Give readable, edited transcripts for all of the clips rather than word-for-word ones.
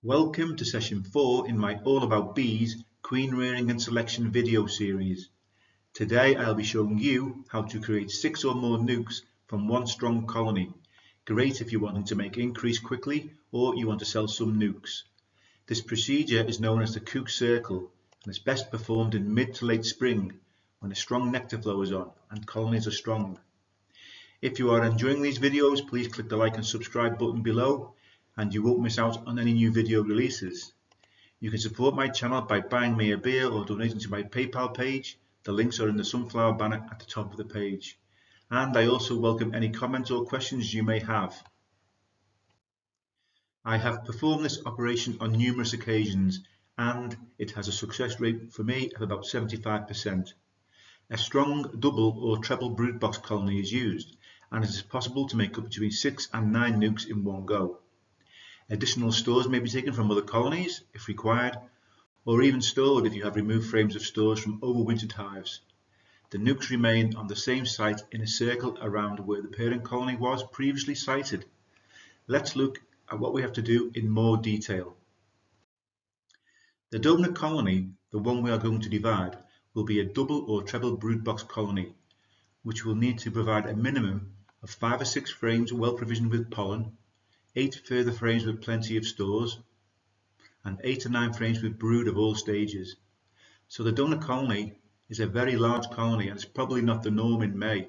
Welcome to session 4 in my All About Bees Queen Rearing and Selection video series. Today I'll be showing you how to create 6 or more nukes from one strong colony. Great if you're wanting to make increase quickly or you want to sell some nukes. This procedure is known as the cook circle and is best performed in mid to late spring when a strong nectar flow is on and colonies are strong. If you are enjoying these videos, please click the like and subscribe button below and you won't miss out on any new video releases. You can support my channel by buying me a beer or donating to my PayPal page. The links are in the sunflower banner at the top of the page. And I also welcome any comments or questions you may have. I have performed this operation on numerous occasions and it has a success rate for me of about 75%. A strong double or treble brood box colony is used and it is possible to make up between 6 and 9 nukes in one go. Additional stores may be taken from other colonies if required, or even stored if you have removed frames of stores from overwintered hives. The nukes remain on the same site in a circle around where the parent colony was previously sited. Let's look at what we have to do in more detail. The donor colony, the one we are going to divide, will be a double or treble brood box colony, which will need to provide a minimum of 5 or 6 frames well provisioned with pollen, 8 further frames with plenty of stores, and 8 or 9 frames with brood of all stages. So the donor colony is a very large colony and it's probably not the norm in May,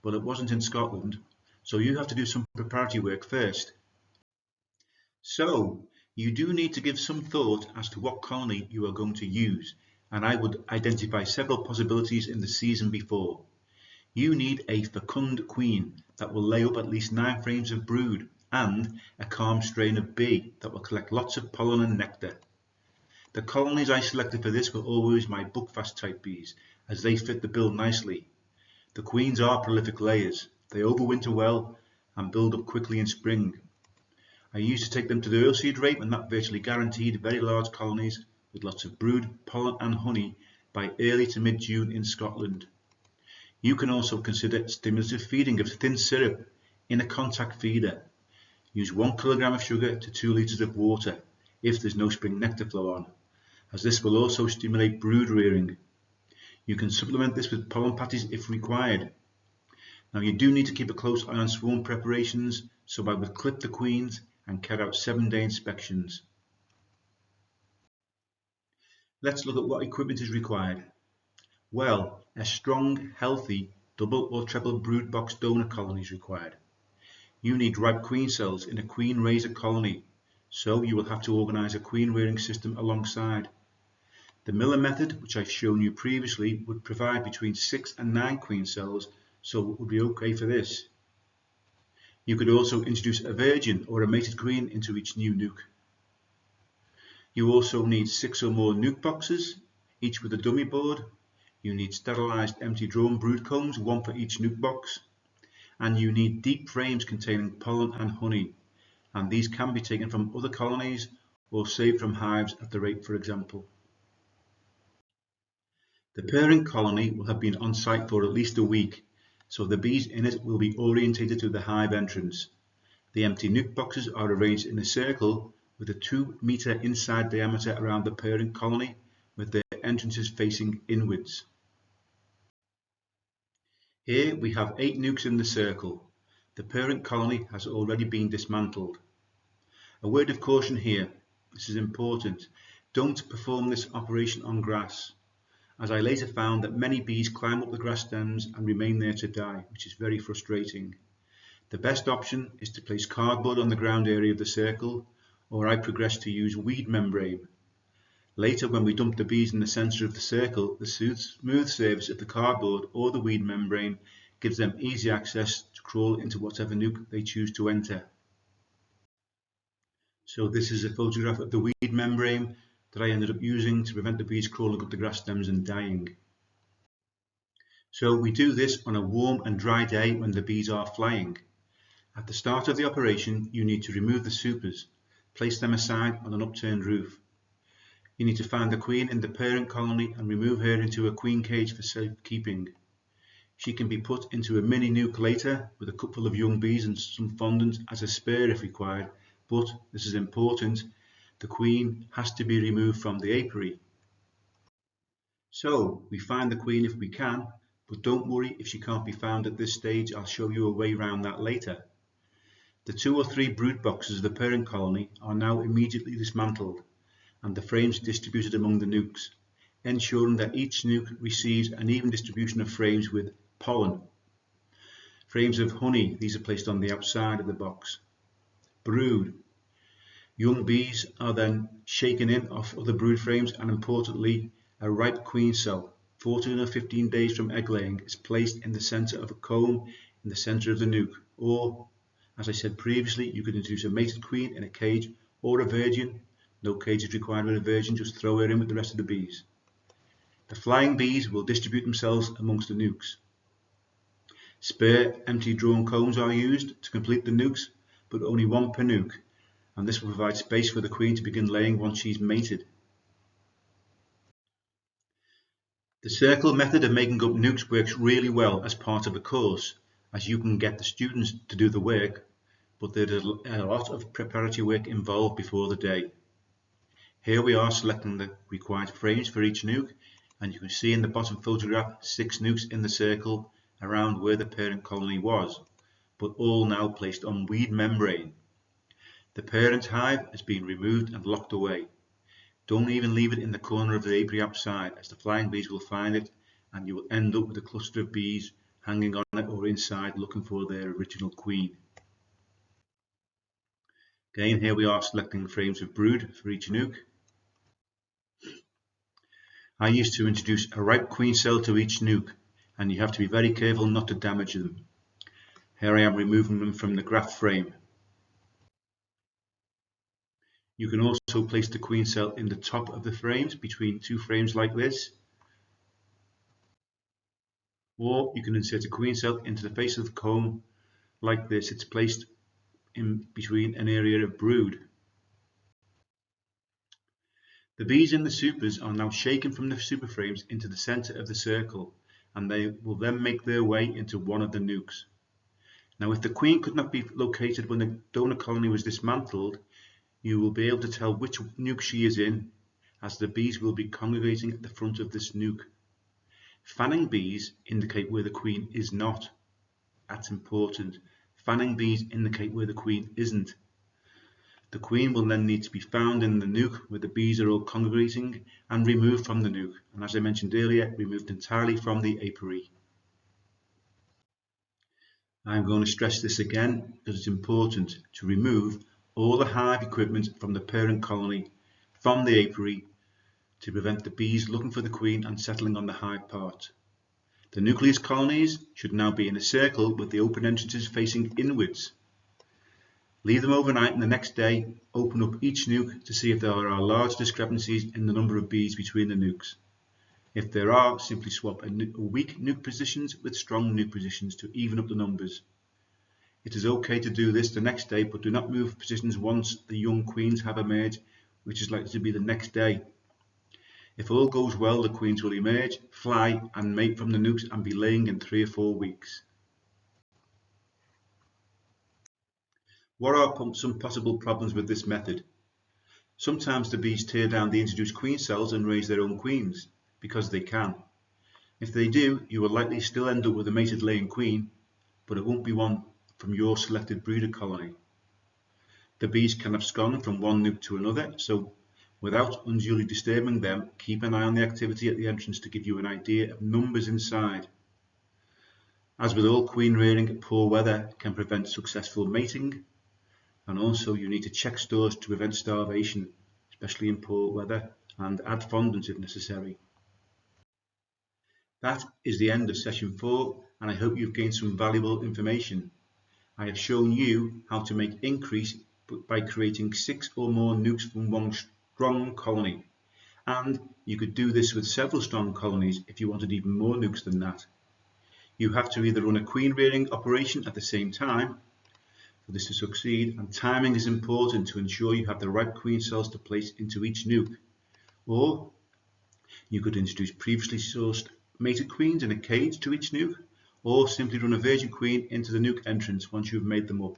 but it wasn't in Scotland, so you have to do some preparatory work first. So you do need to give some thought as to what colony you are going to use, and I would identify several possibilities in the season before. You need a fecund queen that will lay up at least 9 frames of brood and a calm strain of bee that will collect lots of pollen and nectar. The colonies I selected for this were always my buckfast type bees as they fit the bill nicely. The queens are prolific layers, they overwinter well and build up quickly in spring. I used to take them to the oilseed rape and that virtually guaranteed very large colonies with lots of brood, pollen and honey by early to mid-June in Scotland. You can also consider stimulative feeding of thin syrup in a contact feeder. Use 1 kilogram of sugar to 2 litres of water if there's no spring nectar flow on, as this will also stimulate brood rearing. You can supplement this with pollen patties if required. Now you do need to keep a close eye on swarm preparations, so I would clip the queens and carry out 7-day inspections. Let's look at what equipment is required. Well, a strong, healthy, double or treble brood box donor colony is required. You need ripe queen cells in a queen raiser colony, so you will have to organise a queen rearing system alongside. The Miller method, which I've shown you previously, would provide between 6 and 9 queen cells, so it would be okay for this. You could also introduce a virgin or a mated queen into each new nuke. You also need 6 or more nuke boxes, each with a dummy board. You need sterilised empty drone brood combs, 1 for each nuke box. And you need deep frames containing pollen and honey, and these can be taken from other colonies or saved from hives at the rape, for example. The parent colony will have been on site for at least a week, so the bees in it will be orientated to the hive entrance. The empty nuke boxes are arranged in a circle with a 2-metre inside diameter around the parent colony, with their entrances facing inwards. Here we have 8 nukes in the circle. The parent colony has already been dismantled. A word of caution here, this is important. Don't perform this operation on grass, as I later found that many bees climb up the grass stems and remain there to die, which is very frustrating. The best option is to place cardboard on the ground area of the circle, or I progress to use weed membrane. Later, when we dump the bees in the centre of the circle, the smooth surface of the cardboard or the weed membrane gives them easy access to crawl into whatever nuke they choose to enter. So this is a photograph of the weed membrane that I ended up using to prevent the bees crawling up the grass stems and dying. So we do this on a warm and dry day when the bees are flying. At the start of the operation, you need to remove the supers, place them aside on an upturned roof. You need to find the queen in the parent colony and remove her into a queen cage for safekeeping. She can be put into a mini nuke later with a couple of young bees and some fondant as a spare if required, but this is important. the queen has to be removed from the apiary. So we find the queen if we can, but don't worry if she can't be found at this stage. I'll show you a way around that later. The 2 or 3 brood boxes of the parent colony are now immediately dismantled and the frames distributed among the nukes, ensuring that each nuke receives an even distribution of frames with pollen. Frames of honey, these are placed on the outside of the box. Brood. Young bees are then shaken in off other brood frames, and importantly, a ripe queen cell, 14 or 15 days from egg laying, is placed in the center of a comb in the center of the nuke. Or, as I said previously, you could introduce a mated queen in a cage or a virgin. No cage is required with a virgin, just throw her in with the rest of the bees. The flying bees will distribute themselves amongst the nukes. Spare empty drawn combs are used to complete the nukes, but only one per nuke, and this will provide space for the queen to begin laying once she's mated. The circle method of making up nukes works really well as part of a course, as you can get the students to do the work, but there is a lot of preparatory work involved before the day. Here we are selecting the required frames for each nuke, and you can see in the bottom photograph 6 nukes in the circle around where the parent colony was, but all now placed on weed membrane. The parent hive has been removed and locked away. Don't even leave it in the corner of the apiary outside, as the flying bees will find it and you will end up with a cluster of bees hanging on it or inside looking for their original queen. Again, here we are selecting frames of brood for each nuke. I used to introduce a ripe queen cell to each nuke, and you have to be very careful not to damage them. Here I am removing them from the graft frame. You can also place the queen cell in the top of the frames, between 2 frames like this. Or you can insert a queen cell into the face of the comb like this. It's placed in between an area of brood. The bees in the supers are now shaken from the super frames into the center of the circle, and they will then make their way into one of the nukes. Now, if the queen could not be located when the donor colony was dismantled, you will be able to tell which nuke she is in, as the bees will be congregating at the front of this nuke. Fanning bees indicate where the queen is not. That's important. Fanning bees indicate where the queen isn't. The queen will then need to be found in the nuke where the bees are all congregating and removed from the nuke, and as I mentioned earlier, removed entirely from the apiary. I'm going to stress this again because it's important to remove all the hive equipment from the parent colony from the apiary to prevent the bees looking for the queen and settling on the hive part. The nucleus colonies should now be in a circle with the open entrances facing inwards. Leave them overnight and the next day open up each nuke to see if there are large discrepancies in the number of bees between the nukes. If there are, simply swap weak nuke positions with strong nuke positions to even up the numbers. It is okay to do this the next day, but do not move positions once the young queens have emerged, which is likely to be the next day. If all goes well, the queens will emerge, fly and mate from the nukes and be laying in 3 or 4 weeks. What are some possible problems with this method? Sometimes the bees tear down the introduced queen cells and raise their own queens, because they can. If they do, you will likely still end up with a mated laying queen, but it won't be one from your selected breeder colony. The bees can abscond from one nuke to another, so without unduly disturbing them, keep an eye on the activity at the entrance to give you an idea of numbers inside. As with all queen rearing, poor weather can prevent successful mating, and also you need to check stores to prevent starvation, especially in poor weather, and add fondant if necessary. That is the end of session 4, and I hope you've gained some valuable information. I have shown you how to make increase by creating 6 or more nukes from one strong colony, and you could do this with several strong colonies if you wanted even more nukes than that. You have to either run a queen rearing operation at the same time for this to succeed, and timing is important to ensure you have the right queen cells to place into each nuke, or you could introduce previously sourced mated queens in a cage to each nuke, or simply run a virgin queen into the nuke entrance once you've made them up.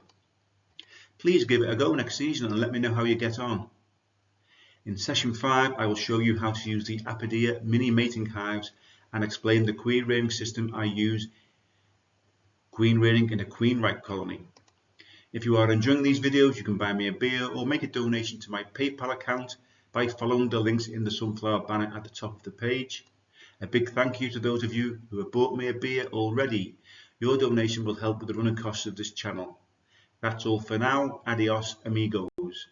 Please give it a go next season and let me know how you get on. In session 5, I will show you how to use the Apidia mini mating hives and explain the queen rearing system I use queen rearing in a queen right colony. If you are enjoying these videos, you can buy me a beer or make a donation to my PayPal account by following the links in the sunflower banner at the top of the page. A big thank you to those of you who have bought me a beer already. Your donation will help with the running costs of this channel. That's all for now. Adios, amigos.